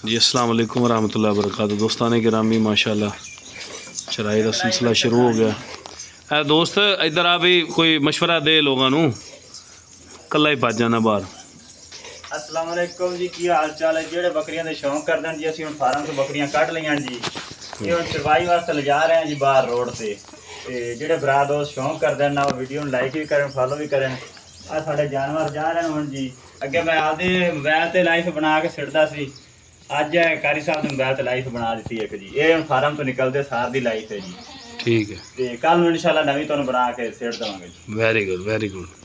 जी अस्सलाम वालेकुम वरहमतुल्लाहि वबरकातुहू। दोस्तान गिरामी माशाल्लाह चराई का सिलसिला शुरू हो गया। है दोस्त इधर आ भी कोई मशवरा दे लोगों नू, कल्ला ही भज जाना बाहर। अस्सलाम वालेकुम जी, की हाल चाल है। जेडे बकरियां दे शौक करदे जी, ਅਸੀਂ ਹੁਣ ਫਾਰਮ ਤੋਂ ਬੱਕਰੀਆਂ ਕੱਢ ਲਈਆਂ ਜੀ। ਇਹ ਹੁਣ ਚਰਵਾਈ ਵਾਸਤੇ ਲਿਜਾ ਰਹੇ ਹਾਂ ਜੀ ਬਾਹਰ ਰੋਡ ਤੇ ਜਿਹੜੇ ਭਰਾ ਦੋਸਤ ਸ਼ੌਕ ਕਰਦੇ ਨਾ ਵੀਡੀਓ ਨੂੰ ਲਾਈਕ ਵੀ ਕਰਨ, ਫਾਲੋ ਵੀ ਕਰਨ। ਆ ਸਾਡੇ ਜਾਨਵਰ ਜਾ ਰਹੇ ਹੁਣ ਜੀ। ਅੱਗੇ ਮੈਂ ਆਪਦੇ ਮੋਬਾਈਲ ਤੇ ਲਾਈਵ ਬਣਾ ਕੇ ਛੱਡਦਾ ਸੀ, ਅੱਜ ਕਾਰੀ ਸਾਹਿਬ ਨੇ ਮੋਬਾਈਲ ਤੇ ਲਾਈਵ ਬਣਾ ਦਿੱਤੀ ਇੱਕ ਜੀ। ਇਹ ਹੁਣ ਫਾਰਮ ਤੋਂ ਨਿਕਲਦੇ ਸਾਰ ਦੀ ਲਾਈਵ ਹੈ ਜੀ। ठीक है, ਤੇ ਕੱਲ ਨੂੰ ਇਨਸ਼ਾਅੱਲਾ ਨਵੀਂ ਤੁਹਾਨੂੰ ਬਣਾ ਕੇ ਛੱਡ ਦੇਵਾਂਗੇ ਜੀ। Very good very good.